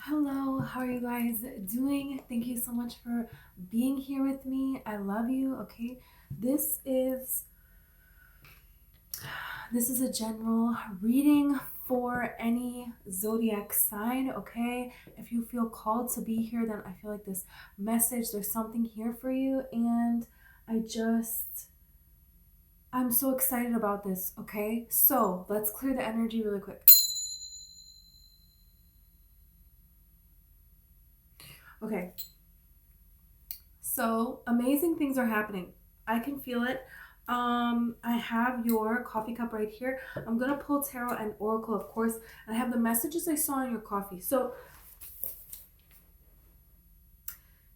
Hello, how are you guys doing? Thank you so much for being here with me. I love you. Okay, this is this is a general reading for any zodiac sign. Okay, if you feel called to be here, then I feel like this message, there's something here for you, and I just I'm so excited about this. Okay, so let's clear the energy really quick. Okay, so amazing things are happening. I can feel it. I have your coffee cup right here. I'm gonna pull tarot and oracle, of course, and I have the messages I saw in your coffee. So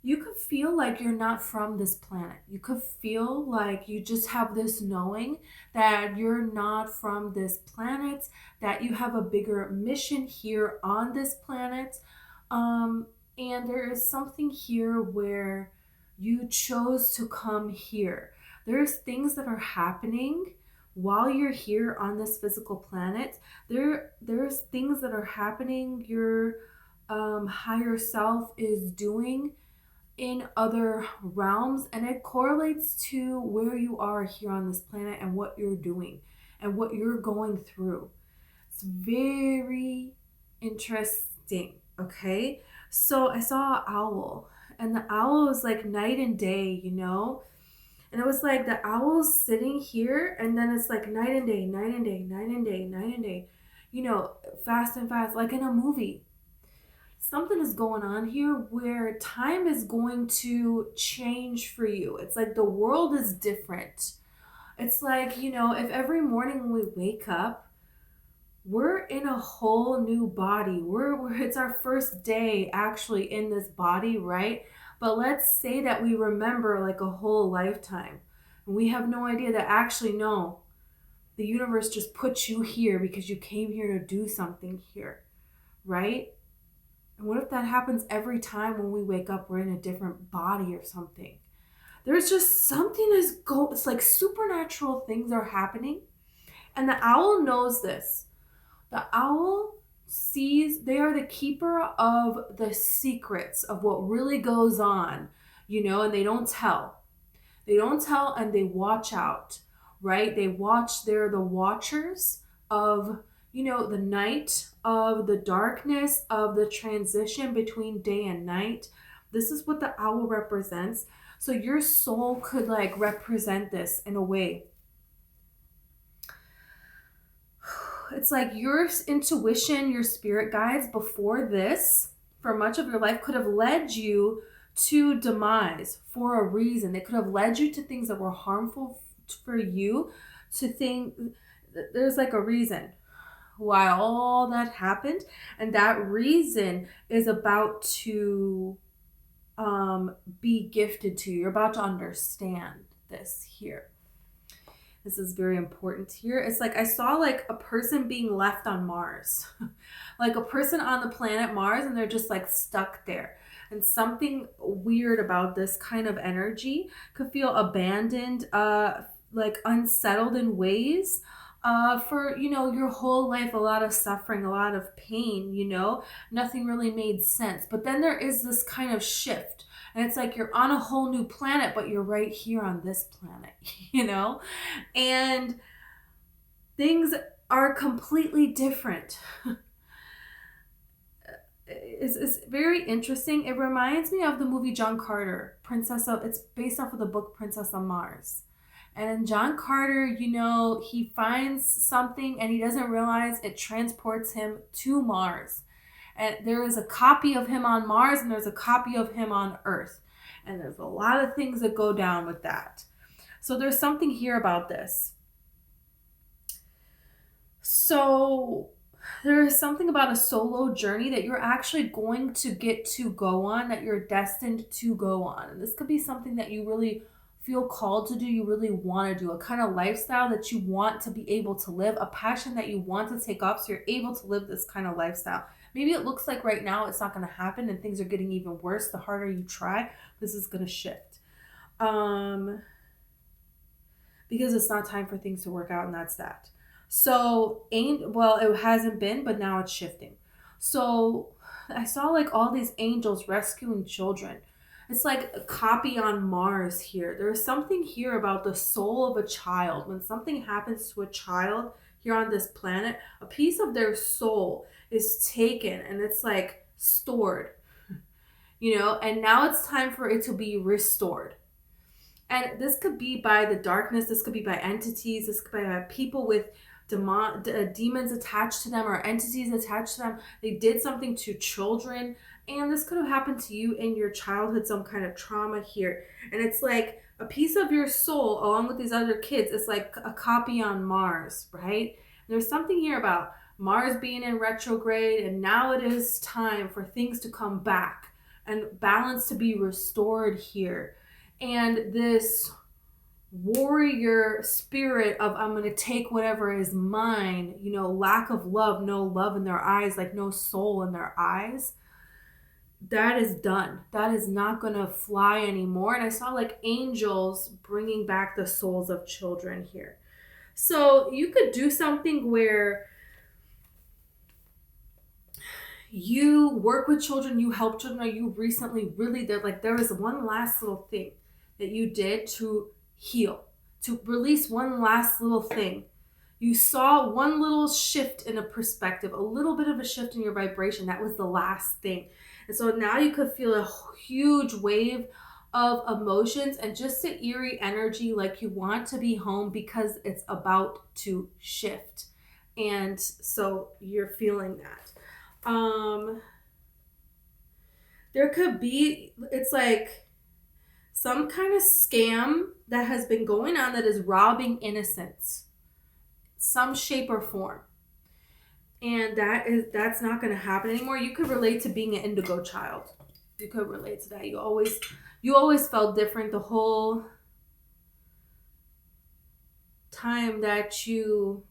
you could feel like you're not from this planet. You could feel like you just have this knowing that you're not from this planet, that you have a bigger mission here on this planet. Um, and there is something here where you chose to come here. There's things that are happening while you're here on this physical planet. There's things that are happening your higher self is doing in other realms, and it correlates to where you are here on this planet and what you're doing and what you're going through. It's very interesting. Okay, so I saw an owl, and the owl was like night and day, and it was like the owl's sitting here, and then it's like night and day, night and day, night and day, night and day, fast and fast, like in a movie. Something is going on here where time is going to change for you. It's like the world is different. It's like, if every morning when we wake up, we're in a whole new body. It's our first day actually in this body, right? But let's say that we remember like a whole lifetime. And we have no idea that actually no, the universe just put you here because you came here to do something here, right? And what if that happens every time when we wake up, we're in a different body or something? There's just something it's like supernatural things are happening. And the owl knows this. The owl sees, they are the keeper of the secrets of what really goes on, and they don't tell. They don't tell and they watch out, right? They're the watchers of, the night, of the darkness, of the transition between day and night. This is what the owl represents. So your soul could like represent this in a way. It's like your intuition, your spirit guides before this, for much of your life, could have led you to demise for a reason. They could have led you to things that were harmful for you, to think there's like a reason why all that happened, and that reason is about to be gifted to you. You're about to understand this here. This is very important here. It's like I saw like a person being left on Mars, like a person on the planet Mars, and they're just like stuck there. And something weird about this kind of energy, could feel abandoned, like unsettled in ways. For your whole life, a lot of suffering, a lot of pain. Nothing really made sense. But then there is this kind of shift, and it's like you're on a whole new planet, but you're right here on this planet, and things are completely different. It's very interesting. It reminds me of the movie John Carter, Princess of, it's based off of the book Princess of Mars. And John Carter, he finds something and he doesn't realize it transports him to Mars. And there is a copy of him on Mars and there's a copy of him on Earth. And there's a lot of things that go down with that. So there's something here about this. So there is something about a solo journey that you're actually going to get to go on, that you're destined to go on. And this could be something that you really feel called to do, you really want to do, a kind of lifestyle that you want to be able to live, a passion that you want to take off so you're able to live this kind of lifestyle. Maybe it looks like right now it's not going to happen and things are getting even worse. The harder you try, this is going to shift. Because it's not time for things to work out, and that's that. So, it hasn't been, but now it's shifting. So I saw like all these angels rescuing children. It's like a copy on Mars here. There's something here about the soul of a child. When something happens to a child here on this planet, a piece of their soul is taken and it's like stored, and now it's time for it to be restored. And this could be by the darkness, this could be by entities, this could be by people with demons attached to them or entities attached to them. They did something to children, and this could have happened to you in your childhood, some kind of trauma here. And it's like a piece of your soul, along with these other kids, it's like a copy on Mars, right? There's something here about Mars being in retrograde, and now it is time for things to come back and balance to be restored here. And this warrior spirit of I'm going to take whatever is mine, lack of love, no love in their eyes, like no soul in their eyes, that is done. That is not going to fly anymore. And I saw like angels bringing back the souls of children here. So you could do something where you work with children, you help children, or you recently really did, like there was one last little thing that you did to heal, to release one last little thing. You saw one little shift in a perspective, a little bit of a shift in your vibration. That was the last thing. And so now you could feel a huge wave of emotions and just an eerie energy, like you want to be home because it's about to shift. And so you're feeling that. There could be, it's like some kind of scam that has been going on that is robbing innocence, some shape or form. And that's not going to happen anymore. You could relate to being an indigo child. You could relate to that. You always felt different the whole time that you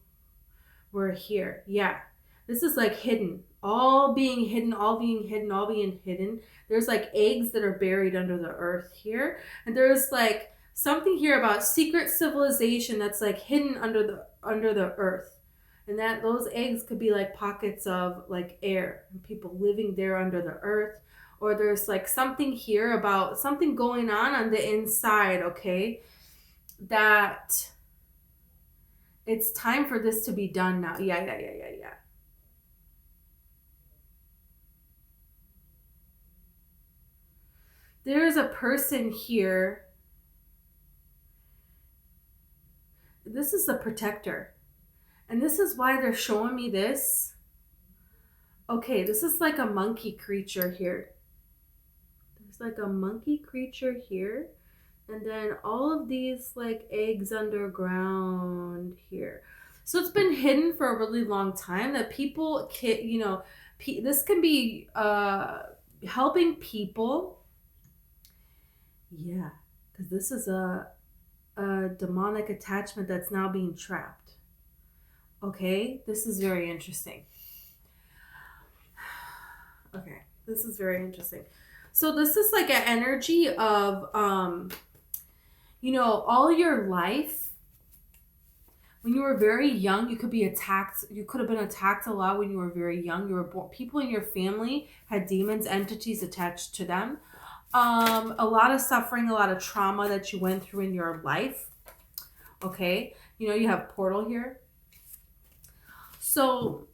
were here. Yeah. This is like hidden. All being hidden, all being hidden, all being hidden. There's like eggs that are buried under the earth here. And there's like something here about secret civilization that's like hidden under the earth. And that those eggs could be like pockets of like air and people living there under the earth. Or there's like something here about something going on the inside, okay? That it's time for this to be done now. Yeah. There's a person here. This is the protector. And this is why they're showing me this. Okay, this is like a monkey creature here. There's like a monkey creature here. And then all of these like eggs underground here. So it's been hidden for a really long time that people can, this can be helping people. Yeah, because this is a demonic attachment that's now being trapped. Okay, this is very interesting. Okay, this is very interesting. So this is like an energy of, all your life, when you were very young, you could be attacked. You could have been attacked a lot when you were very young. You were born. People in your family had demons, entities attached to them. A lot of suffering, a lot of trauma that you went through in your life. Okay. You have portal here. So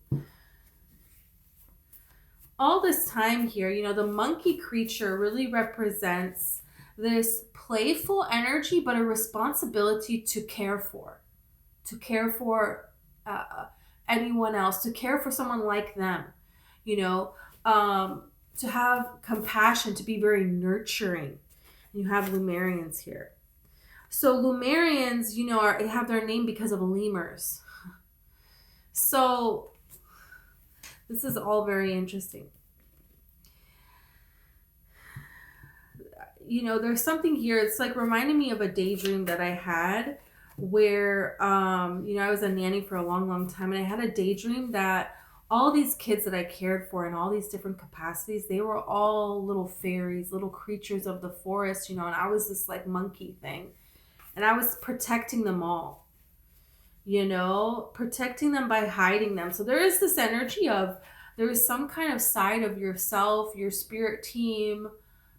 all this time here, the monkey creature really represents this playful energy, but a responsibility to care for anyone else, to care for someone like them, to have compassion, to be very nurturing. You have Lumerians here. So Lumerians, have their name because of lemurs. So this is all very interesting. There's something here. It's like reminding me of a daydream that I had where, I was a nanny for a long, long time. And I had a daydream that all these kids that I cared for in all these different capacities, they were all little fairies, little creatures of the forest, and I was this like monkey thing. And I was protecting them all, protecting them by hiding them. So there is this energy of There is some kind of side of yourself, your spirit team,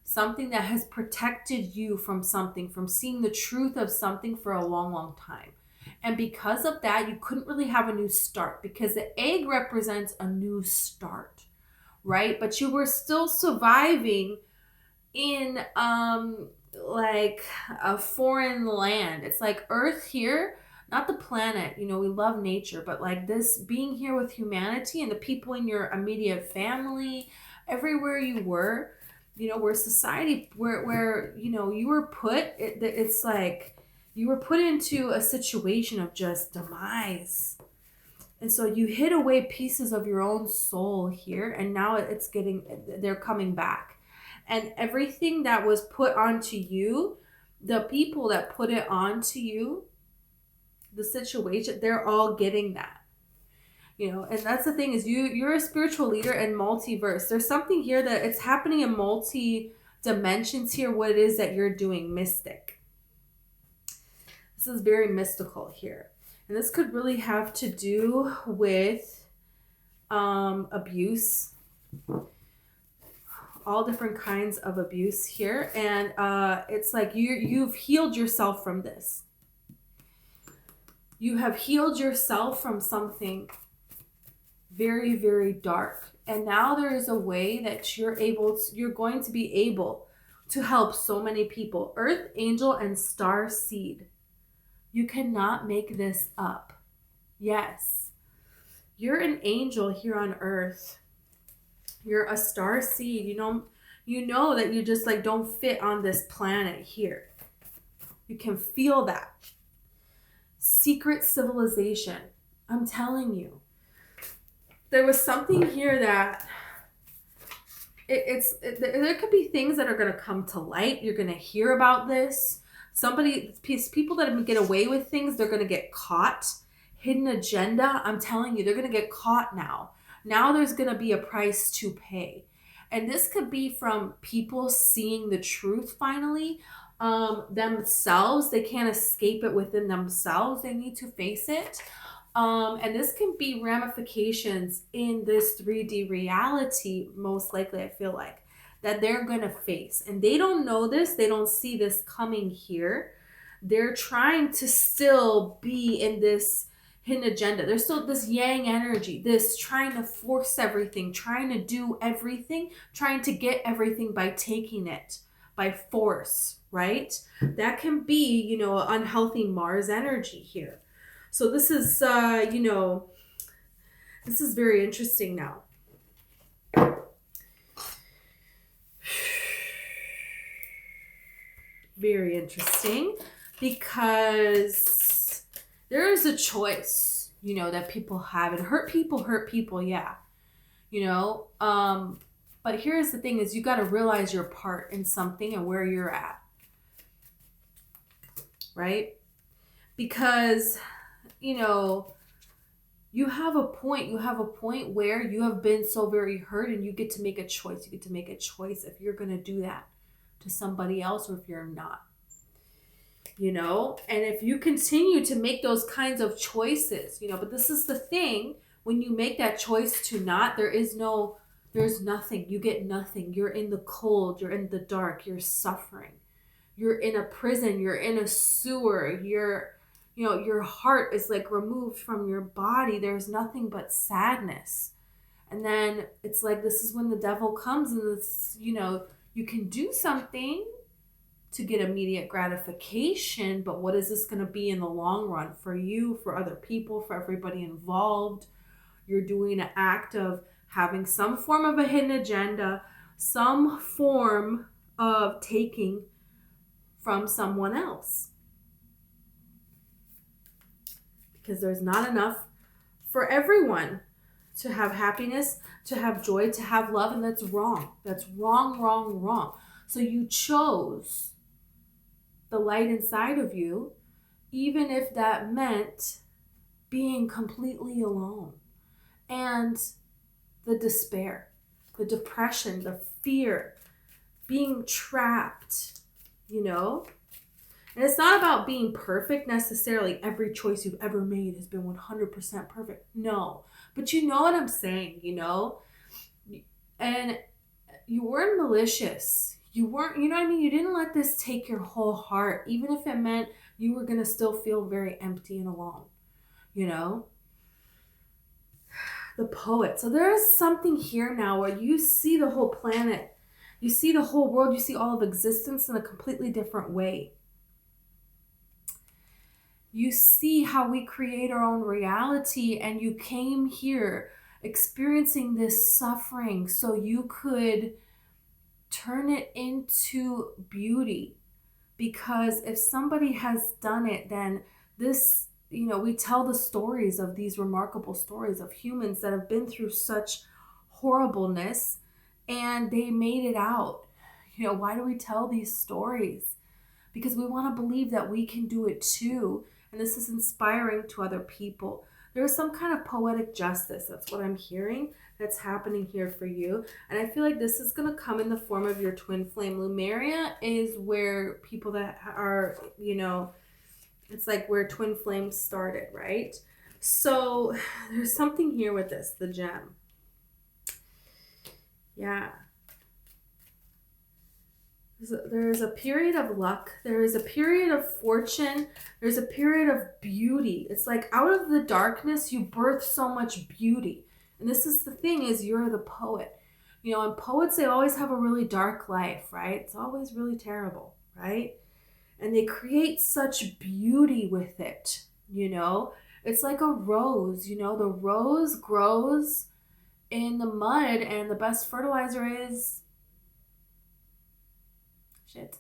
something that has protected you from something, from seeing the truth of something for a long, long time. And because of that, you couldn't really have a new start, because the egg represents a new start, right? But you were still surviving in like a foreign land. It's like Earth here, not the planet. You know, we love nature, but like this being here with humanity and the people in your immediate family, everywhere you were, you know, where society, where you know, you were put, it's like you were put into a situation of just demise. And so you hid away pieces of your own soul here, and now they're coming back. And everything that was put onto you, the people that put it onto you, the situation, they're all getting that. You know, and that's the thing, is you're a spiritual leader in multiverse. There's something here that it's happening in multi dimensions here, what it is that you're doing, mystic. This is very mystical here. And this could really have to do with abuse, all different kinds of abuse here. And it's like you've healed yourself from this. You have healed yourself from something very, very dark. And now there is a way that you're going to be able to help so many people. Earth, angel, and star seed. You cannot make this up. Yes. You're an angel here on earth. You're a star seed. You know that you just like don't fit on this planet here. You can feel that. Secret civilization. I'm telling you. There was something here that there could be things that are going to come to light. You're going to hear about this. People that get away with things, they're going to get caught. Hidden agenda, I'm telling you, they're going to get caught now. Now there's going to be a price to pay. And this could be from people seeing the truth finally, themselves. They can't escape it within themselves. They need to face it. And this can be ramifications in this 3D reality, most likely, I feel like, that they're going to face. And they don't know this. They don't see this coming here. They're trying to still be in this hidden agenda. There's still this yang energy, this trying to force everything, trying to do everything, trying to get everything by taking it by force, right? That can be, you know, unhealthy Mars energy here. So this is, you know, this is very interesting now. Very interesting, because there is a choice, you know, that people have. And hurt people, yeah. You know, but here's the thing, is you got to realize your part in something and where you're at. Right? Because, you know, you have a point where you have been so very hurt, and you get to make a choice. You get to make a choice if you're going to do that to somebody else or if you're not. You know, and if you continue to make those kinds of choices, you know, but this is the thing, when you make that choice to not, there's nothing, you get nothing. You're in the cold, you're in the dark, you're suffering. You're in a prison, you're in a sewer, you know, your heart is like removed from your body. There's nothing but sadness. And then it's like, this is when the devil comes, and this, you know, you can do something to get immediate gratification, but what is this going to be in the long run for you, for other people, for everybody involved? You're doing an act of having some form of a hidden agenda, some form of taking from someone else. Because there's not enough for everyone to have happiness, to have joy, to have love, and that's wrong. That's wrong, wrong, wrong. So you chose the light inside of you, even if that meant being completely alone. And the despair, the depression, the fear, being trapped, you know? And it's not about being perfect necessarily. Every choice you've ever made has been 100% perfect. No. But you know what I'm saying, you know? And you weren't malicious. You weren't, you know what I mean? You didn't let this take your whole heart, even if it meant you were going to still feel very empty and alone, you know? The poet. So there is something here now where you see the whole planet, you see the whole world, you see all of existence in a completely different way. You see how we create our own reality, and you came here experiencing this suffering so you could turn it into beauty. Because if somebody has done it, then this, we tell the stories of these remarkable stories of humans that have been through such horribleness and they made it out. Why do we tell these stories? Because we want to believe that we can do it too. And this is inspiring to other people. There's some kind of poetic justice. That's what I'm hearing. That's happening here for you. And I feel like this is going to come in the form of your twin flame. Lumeria is where people that are, it's like where twin flames started, right? So there's something here with this, the gem. Yeah. There's a period of luck. There is a period of fortune. There's a period of beauty. It's like out of the darkness, you birth so much beauty. And this is the thing, is you're the poet. And poets, they always have a really dark life, right? It's always really terrible, right? And they create such beauty with it, It's like a rose, the rose grows in the mud, and the best fertilizer is shit.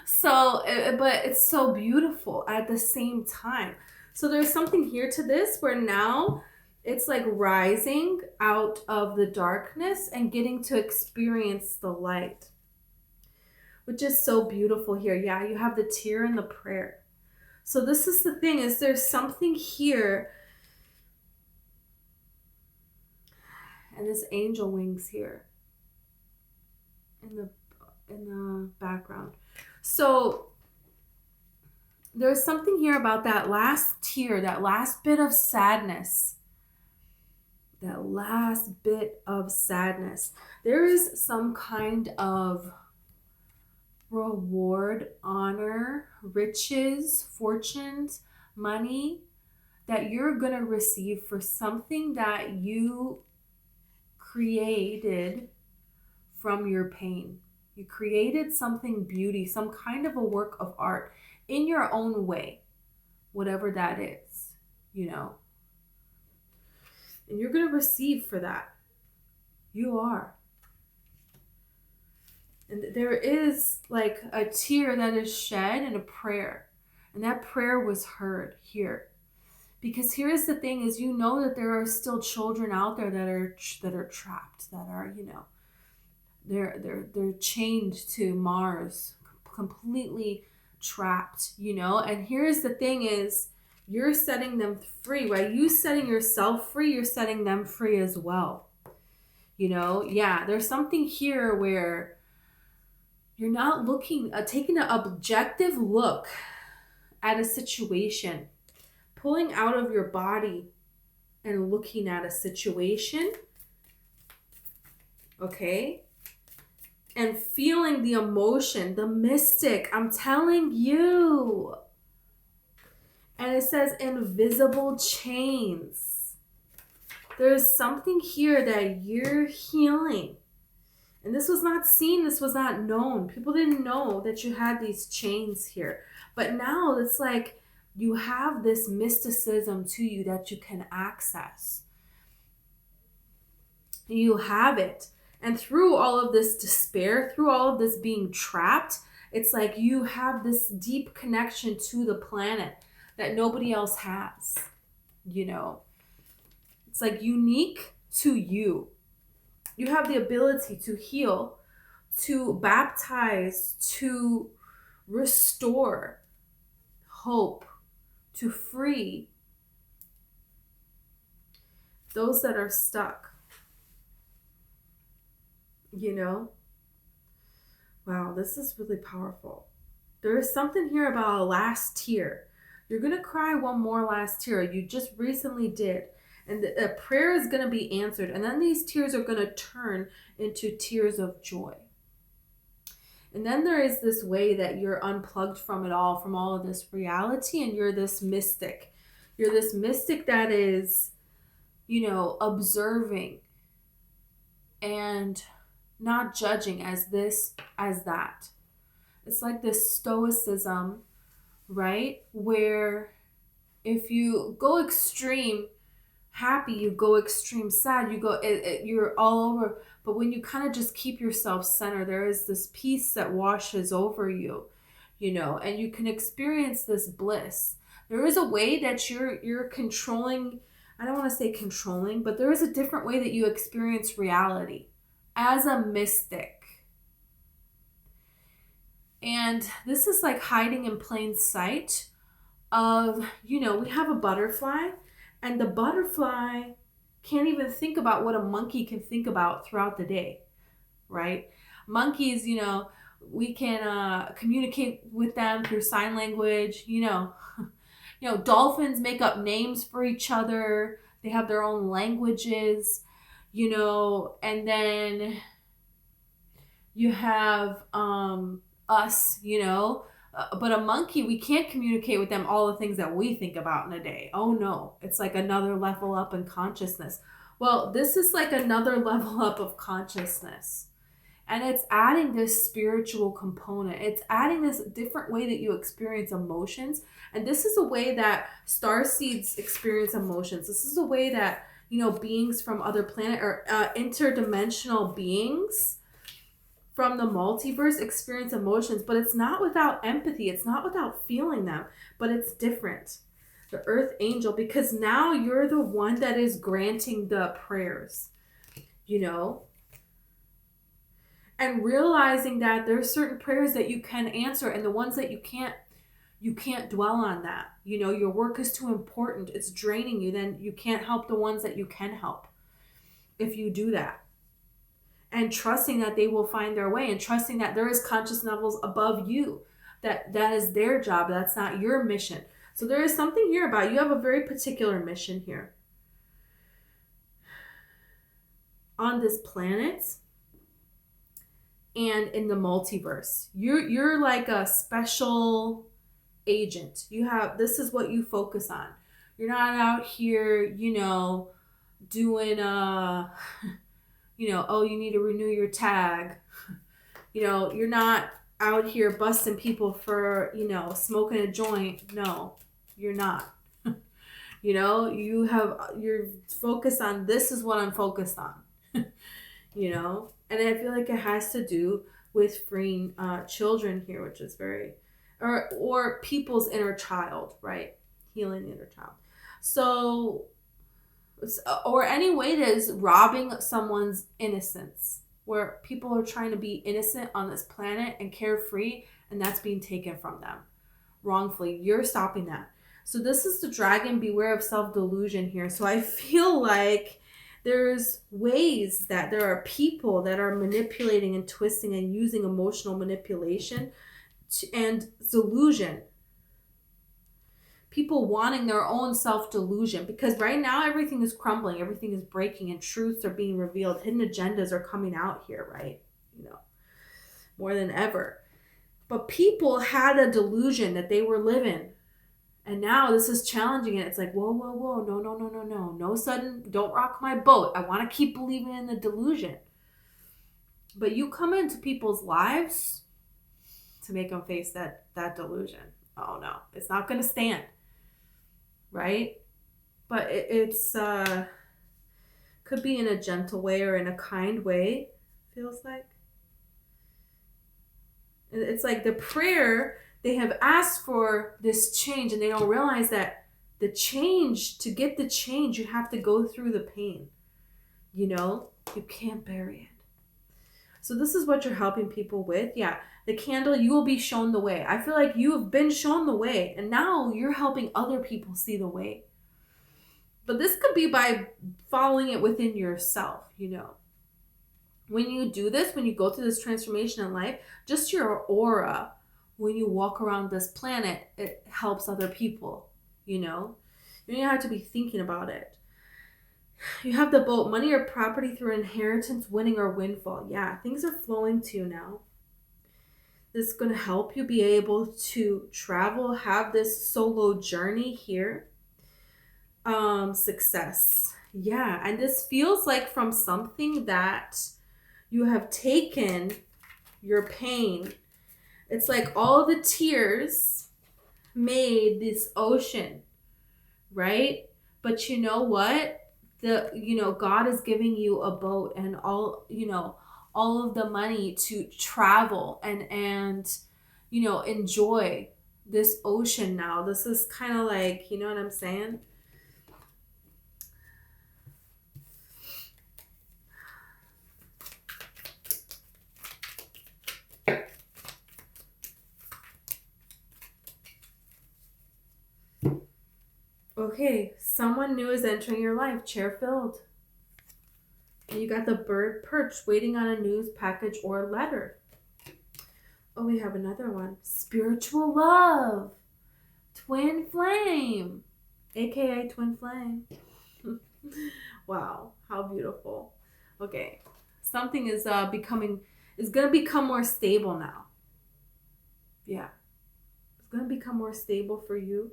So, but it's so beautiful at the same time. So there's something here to this where now it's like rising out of the darkness and getting to experience the light, which is so beautiful here. Yeah, you have the tear and the prayer. So this is the thing, is there's something here, and this angel wings here in the background. So there's something here about that last tear, that last bit of sadness. That last bit of sadness. There is some kind of reward, honor, riches, fortunes, money that you're going to receive for something that you created from your pain. You created something beauty, some kind of a work of art in your own way, whatever that is, And you're going to receive for that. You are. And there is like a tear that is shed and a prayer. And that prayer was heard here. Because here's the thing, is that there are still children out there that are trapped, that are, they're chained to Mars, completely trapped, And here's the thing, is you're setting them free. By you setting yourself free, you're setting them free as well. Yeah, there's something here where you're not taking an objective look at a situation, pulling out of your body and looking at a situation, okay? And feeling the emotion, the mystic, I'm telling you. And it says invisible chains. There's something here that you're healing. And this was not seen, this was not known. People didn't know that you had these chains here. But now it's like you have this mysticism to you that you can access. You have it. And through all of this despair, through all of this being trapped, it's like you have this deep connection to the planet that nobody else has, It's like unique to you. You have the ability to heal, to baptize, to restore hope, to free those that are stuck. Wow, this is really powerful. There is something here about a last tear. You're going to cry one more last tear. You just recently did. And the prayer is going to be answered. And then these tears are going to turn into tears of joy. And then there is this way that you're unplugged from it all, from all of this reality, and you're this mystic. You're this mystic that is, observing and not judging as this, as that. It's like this stoicism, right? Where if you go extreme happy, you go extreme sad, you're all over. But when you kind of just keep yourself centered, there is this peace that washes over you, and you can experience this bliss. There is a way that you're controlling. I don't want to say controlling, but there is a different way that you experience reality as a mystic. And this is like hiding in plain sight of, we have a butterfly, and the butterfly can't even think about what a monkey can think about throughout the day, right? Monkeys, we can communicate with them through sign language, dolphins make up names for each other. They have their own languages, and then you have us, but a monkey, we can't communicate with them all the things that we think about in a day. Oh no, it's like another level up in consciousness. Well, this is like another level up of consciousness. And it's adding this spiritual component. It's adding this different way that you experience emotions. And this is a way that starseeds experience emotions. This is a way that, beings from other planet or interdimensional beings from the multiverse experience emotions, but it's not without empathy. It's not without feeling them, but it's different. The earth angel, because now you're the one that is granting the prayers, and realizing that there's certain prayers that you can answer, and the ones that you can't dwell on that. Your work is too important. It's draining you. Then you can't help the ones that you can help if you do that. And trusting that they will find their way, and trusting that there is conscious levels above you, that is their job. That's not your mission. So there is something here about you have a very particular mission here on this planet and in the multiverse. You're like a special agent. This is what you focus on. You're not out here, doing oh, you need to renew your tag. You're not out here busting people for, smoking a joint. No, you're not. You're focused on, this is what I'm focused on. And I feel like it has to do with freeing children here, which is very, or people's inner child, right? Healing the inner child. So, or any way that is robbing someone's innocence, where people are trying to be innocent on this planet and carefree, and that's being taken from them wrongfully. You're stopping that. So this is the dragon, beware of self-delusion here. So I feel like there's ways that there are people that are manipulating and twisting and using emotional manipulation and delusion. People wanting their own self-delusion, because right now everything is crumbling, everything is breaking, and truths are being revealed. Hidden agendas are coming out here, right? More than ever. But people had a delusion that they were living. And now this is challenging it. It's like, whoa, no sudden, don't rock my boat. I want to keep believing in the delusion. But you come into people's lives to make them face that delusion. Oh no, it's not going to stand. Right? But it's could be in a gentle way or in a kind way, feels like. It's like the prayer, they have asked for this change, and they don't realize that the change, to get the change, you have to go through the pain. You can't bury it. So this is what you're helping people with. Yeah, the candle, you will be shown the way. I feel like you have been shown the way, and now you're helping other people see the way. But this could be by following it within yourself, When you do this, when you go through this transformation in life, just your aura, when you walk around this planet, it helps other people, You don't have to be thinking about it. You have the boat, money or property through inheritance, winning or windfall. Yeah, things are flowing to you now. This is going to help you be able to travel, have this solo journey here. Success. Yeah, and this feels like from something that you have taken your pain. It's like all the tears made this ocean, right? But you know what? God is giving you a boat and all of the money to travel and enjoy this ocean now. This is kind of like, you know what I'm saying? Okay, someone new is entering your life. Chair filled. And you got the bird perched, waiting on a news package or letter. Oh, we have another one. Spiritual love. Twin flame. AKA twin flame. Wow, how beautiful. Okay, something is going to become more stable now. Yeah, it's going to become more stable for you.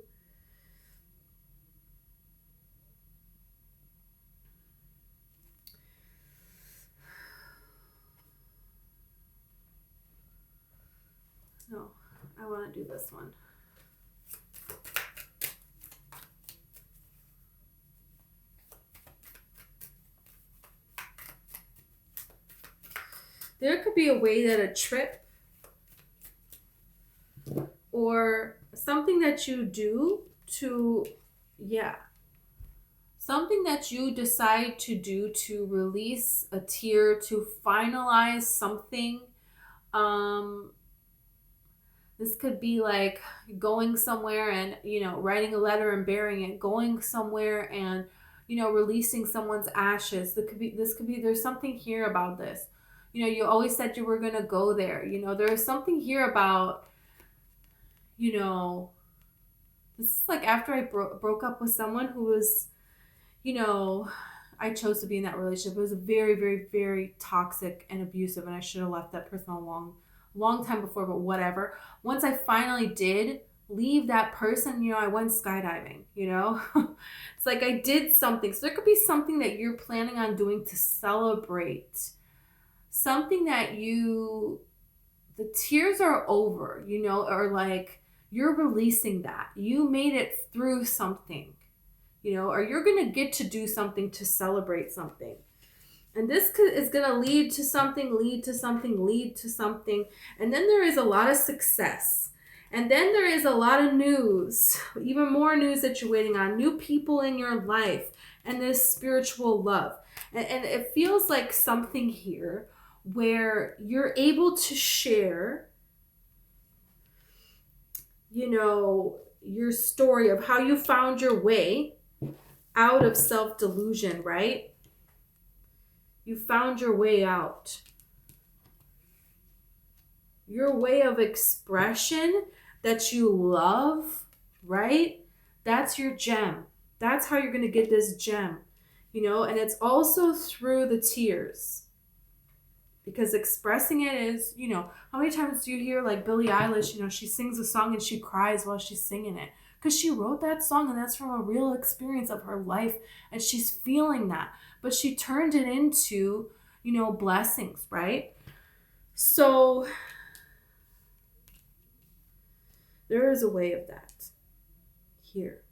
No, I want to do this one. There could be a way that a trip or something that you do to, yeah, something that you decide to do to release a tear, to finalize something. This could be like going somewhere and, writing a letter and burying it, going somewhere and, releasing someone's ashes. This could be, there's something here about this. You always said you were going to go there. There's something here about, this is like after I broke up with someone who was, I chose to be in that relationship. It was very, very, very toxic and abusive, and I should have left that person a long time before, but whatever. Once I finally did leave that person, I went skydiving, It's like I did something. So there could be something that you're planning on doing to celebrate. Something that the tears are over, or like you're releasing that. You made it through something, or you're going to get to do something to celebrate something. And this is going to lead to something, lead to something, lead to something. And then there is a lot of success. And then there is a lot of news, even more news that you're waiting on, new people in your life, and this spiritual love. And it feels like something here where you're able to share, your story of how you found your way out of self-delusion, right? You found your way out. Your way of expression that you love, right? That's your gem. That's how you're going to get this gem, and it's also through the tears. Because expressing it is, how many times do you hear like Billie Eilish, she sings a song and she cries while she's singing it? Because she wrote that song and that's from a real experience of her life and she's feeling that. But she turned it into, blessings, right? So there is a way of that here.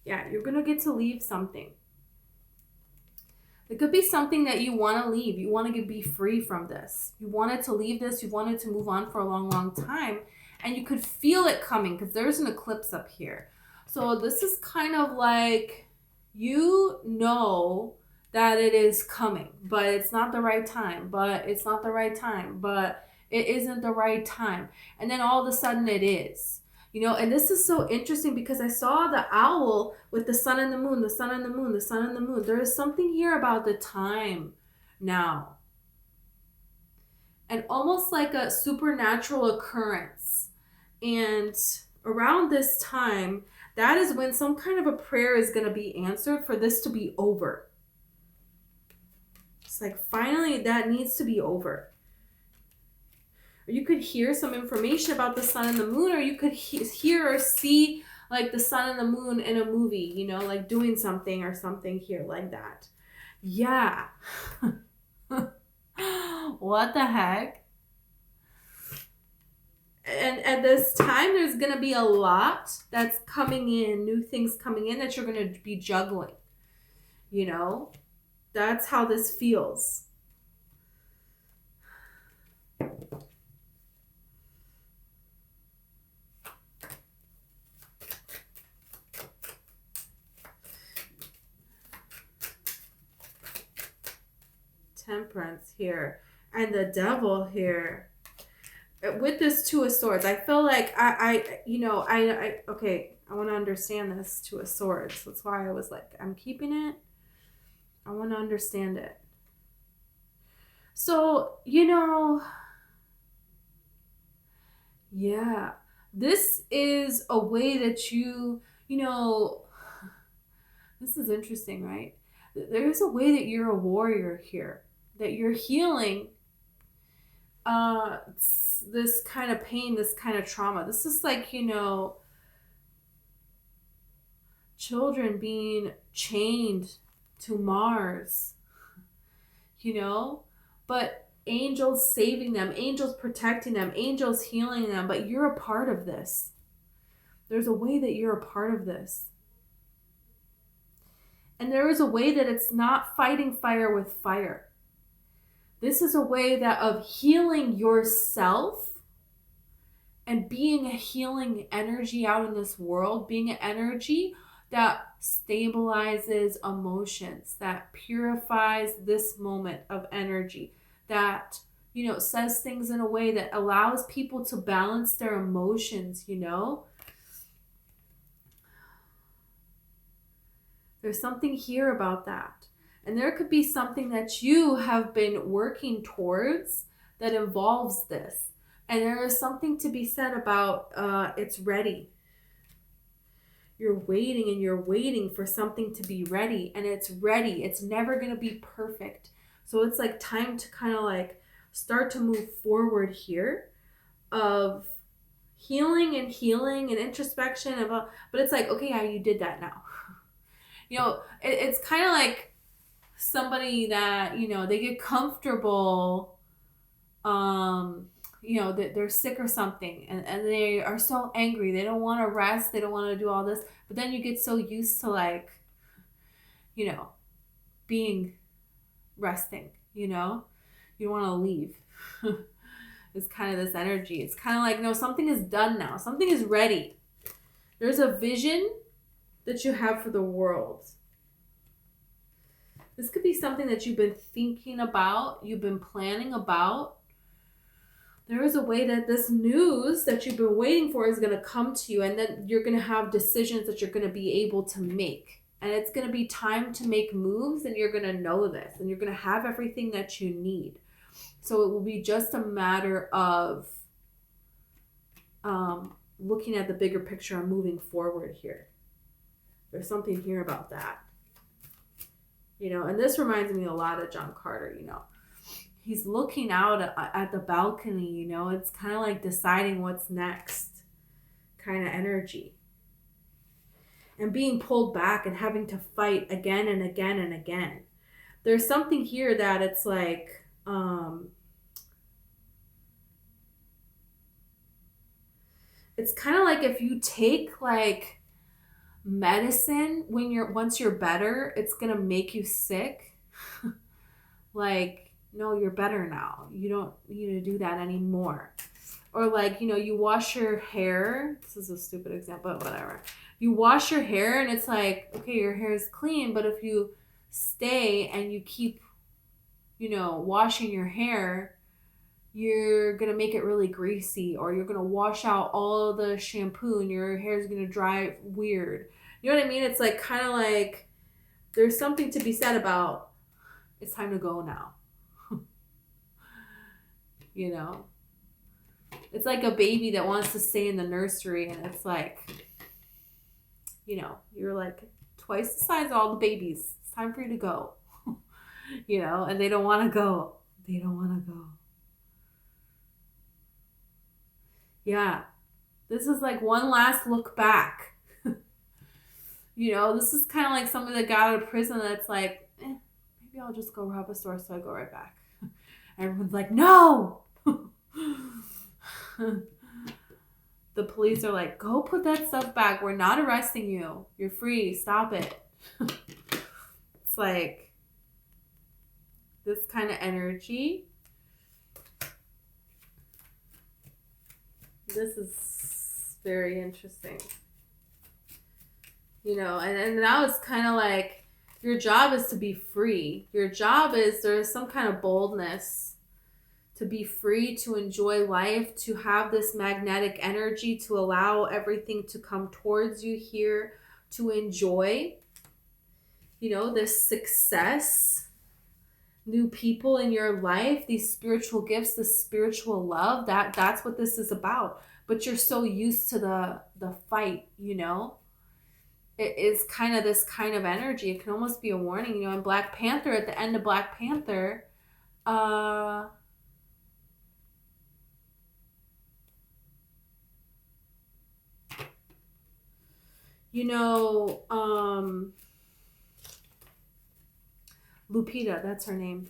Yeah, you're going to get to leave something. It could be something that you want to leave. You want to be free from this. You wanted to leave this. You wanted to move on for a long, long time. And you could feel it coming because there's an eclipse up here. So this is kind of like, that it is coming, but it's not the right time, but it's not the right time, but it isn't the right time. And then all of a sudden it is. And this is so interesting because I saw the owl with the sun and the moon, the sun and the moon, the sun and the moon. There is something here about the time now. And almost like a supernatural occurrence. And around this time, that is when some kind of a prayer is going to be answered for this to be over. It's like, finally, that needs to be over. Or you could hear some information about the sun and the moon, or you could hear or see like the sun and the moon in a movie, you know, like doing something or something here like that. Yeah. What the heck? And at this time, there's going to be a lot that's coming in, new things coming in that you're going to be juggling. You know, that's how this feels. Temperance here. And the devil here. With this Two of Swords, I feel like I want to understand this Two of Swords. That's why I was like, I'm keeping it. I want to understand it. So, yeah, this is a way that this is interesting, right? There's a way that you're a warrior here, that you're healing this kind of pain, this kind of trauma. This is like, children being chained to Mars, but angels saving them, angels protecting them, angels healing them, but you're a part of this. There's a way that you're a part of this. And there is a way that it's not fighting fire with fire. This is a way that of healing yourself and being a healing energy out in this world, being an energy that stabilizes emotions, that purifies this moment of energy, that, says things in a way that allows people to balance their emotions, There's something here about that. And there could be something that you have been working towards that involves this. And there is something to be said about it's ready. You're waiting and you're waiting for something to be ready. And it's ready. It's never going to be perfect. So it's like time to kind of like start to move forward here of healing and introspection. But it's like, okay, yeah, you did that now. It's kind of like somebody that, they get comfortable, that they're sick or something and they are so angry. They don't want to rest. They don't want to do all this. But then you get so used to like, being resting, you don't want to leave. It's kind of this energy. It's kind of like, no, something is done now. Something is ready. There's a vision that you have for the world. This could be something that you've been thinking about, you've been planning about. There is a way that this news that you've been waiting for is going to come to you, and then you're going to have decisions that you're going to be able to make. And it's going to be time to make moves, and you're going to know this, and you're going to have everything that you need. So it will be just a matter of looking at the bigger picture and moving forward here. There's something here about that. And this reminds me a lot of John Carter, He's looking out at the balcony, It's kind of like deciding what's next kind of energy. And being pulled back and having to fight again and again and again. There's something here that it's like, it's kind of like if you take like medicine once you're better, it's gonna make you sick. Like, no, you're better now. You don't need to do that anymore. Or like, you wash your hair. This is a stupid example, but whatever. You wash your hair and it's like, okay, your hair is clean, but if you stay and you keep, washing your hair, you're going to make it really greasy, or you're going to wash out all the shampoo and your hair is going to dry weird. You know what I mean? It's like kind of like there's something to be said about it's time to go now. It's like a baby that wants to stay in the nursery, and it's like, you're like twice the size of all the babies. It's time for you to go. And they don't want to go. They don't want to go. Yeah. This is like one last look back. This is kind of like somebody that got out of prison that's like, maybe I'll just go rob a store, so I go right back. Everyone's like, no! The police are like, go put that stuff back. We're not arresting you. You're free. Stop it. It's like this kind of energy. This is very interesting. And now it's kind of like your job is to be free. Your job is there's some kind of boldness to be free, to enjoy life, to have this magnetic energy, to allow everything to come towards you here, to enjoy, this success, new people in your life, these spiritual gifts, the spiritual love, that's what this is about. But you're so used to the fight, It is kind of this kind of energy. It can almost be a warning, in Black Panther, at the end of Black Panther, Lupita, that's her name.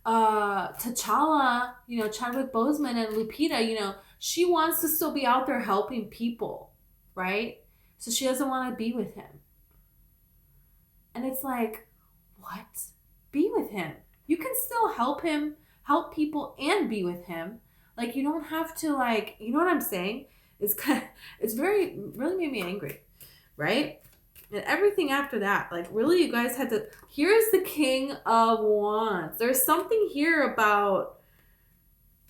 T'Challa, Chadwick Boseman and Lupita, she wants to still be out there helping people, right? So she doesn't want to be with him. And it's like, what? Be with him. You can still help him, help people, and be with him. Like, you don't have to, like, you know what I'm saying? It's really made me angry, right? And everything after that, like, really, you guys had to, here's the King of Wands. There's something here about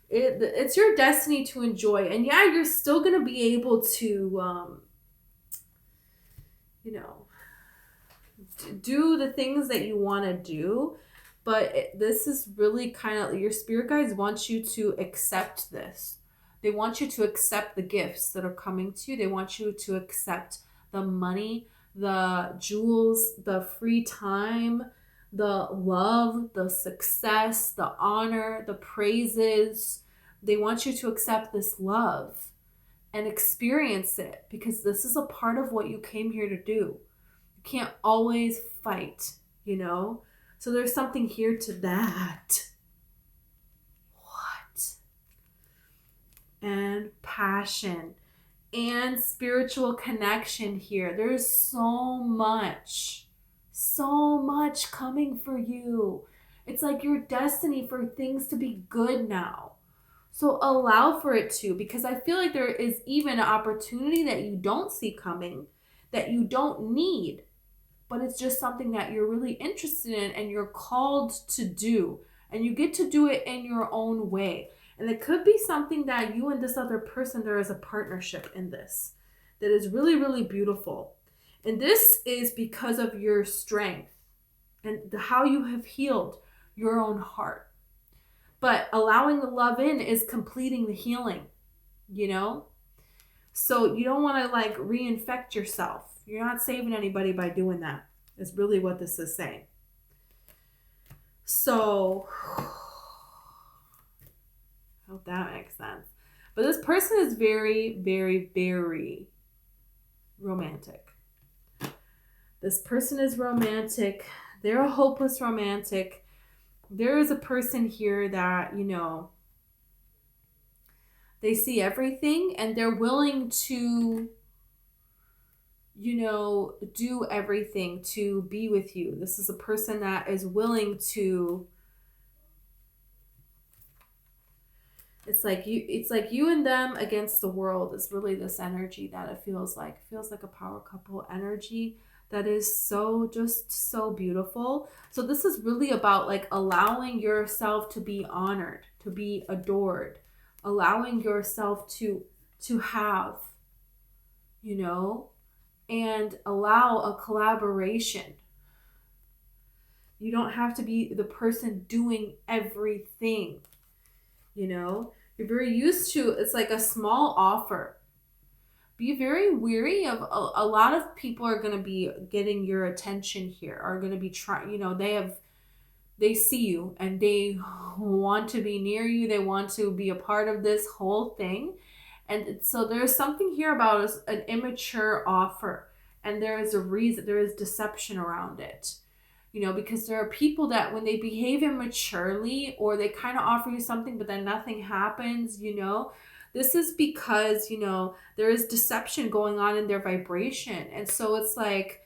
it. It's your destiny to enjoy. And yeah, you're still going to be able to, do the things that you want to do. But this is really kind of, your spirit guides want you to accept this. They want you to accept the gifts that are coming to you. They want you to accept the money, the jewels, the free time, the love, the success, the honor, the praises. They want you to accept this love and experience it, because this is a part of what you came here to do. You can't always fight, So there's something here to that. What? And passion and spiritual connection here. There's so much coming for you. It's like your destiny for things to be good now. So allow for it to, because I feel like there is even an opportunity that you don't see coming, that you don't need, but it's just something that you're really interested in and you're called to do. And you get to do it in your own way. And it could be something that you and this other person, there is a partnership in this that is really, really beautiful. And this is because of your strength and how you have healed your own heart. But allowing the love in is completing the healing, So you don't want to like reinfect yourself. You're not saving anybody by doing that. Is really what this is saying. So, I hope that makes sense. But this person is very, very, very romantic. This person is romantic. They're a hopeless romantic. There is a person here that, they see everything and they're willing to, do everything to be with you. This is a person that is willing to, it's like you and them against the world is really this energy that it feels like. It feels like a power couple energy that is just so beautiful. So this is really about like allowing yourself to be honored, to be adored, allowing yourself to have, and allow a collaboration. You don't have to be the person doing everything, You're very used to, it's like a small offer. Be very weary of a lot of people are going to be getting your attention here, are going to be trying, they see you and they want to be near you. They want to be a part of this whole thing. And so there's something here about an immature offer. And there is a reason, there is deception around it. Because there are people that when they behave immaturely or they kind of offer you something, but then nothing happens, this is because, there is deception going on in their vibration. And so it's like,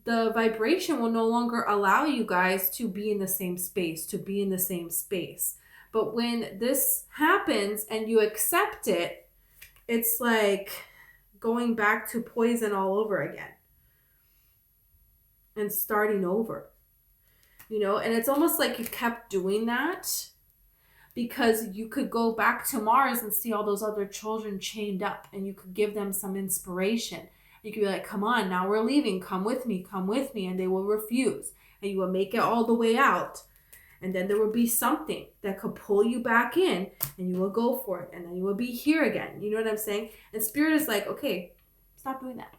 the vibration will no longer allow you guys to be in the same space, But when this happens and you accept it, it's like going back to poison all over again and starting over, and it's almost like you kept doing that because you could go back to Mars and see all those other children chained up and you could give them some inspiration. You could be like, come on, now we're leaving. Come with me. And they will refuse. And you will make it all the way out. And then there will be something that could pull you back in and you will go for it. And then you will be here again. You know what I'm saying? And Spirit is like, okay, stop doing that.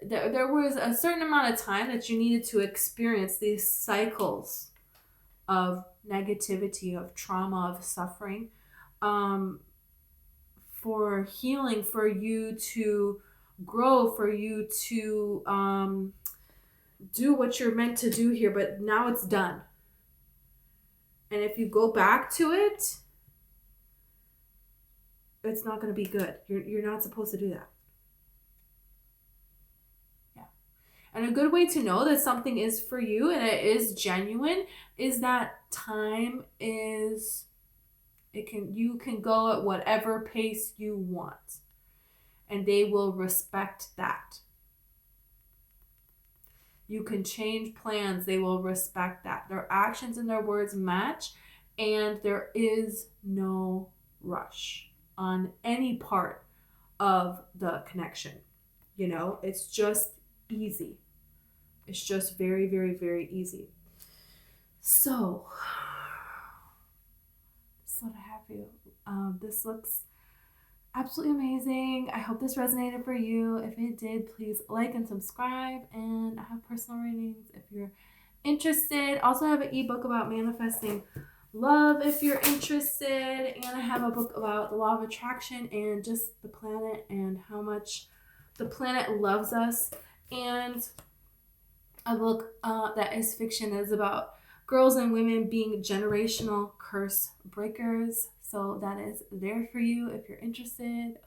There was a certain amount of time that you needed to experience these cycles of negativity, of trauma, of suffering. For healing, for you to grow, for you to do what you're meant to do here, but now it's done. And if you go back to it, it's not going to be good. You're not supposed to do that. Yeah. And a good way to know that something is for you and it is genuine is that time is... you can go at whatever pace you want, and they will respect that. You can change plans, they will respect that. Their actions and their words match, and there is no rush on any part of the connection. It's just easy. It's just very, very, very easy. So what I have for you. This looks absolutely amazing. I hope this resonated for you. If it did, please like and subscribe. And I have personal readings if you're interested. Also have an ebook about manifesting love if you're interested. And I have a book about the law of attraction and just the planet and how much the planet loves us. And a book that is fiction is about girls and women being generational curse breakers. So that is there for you if you're interested.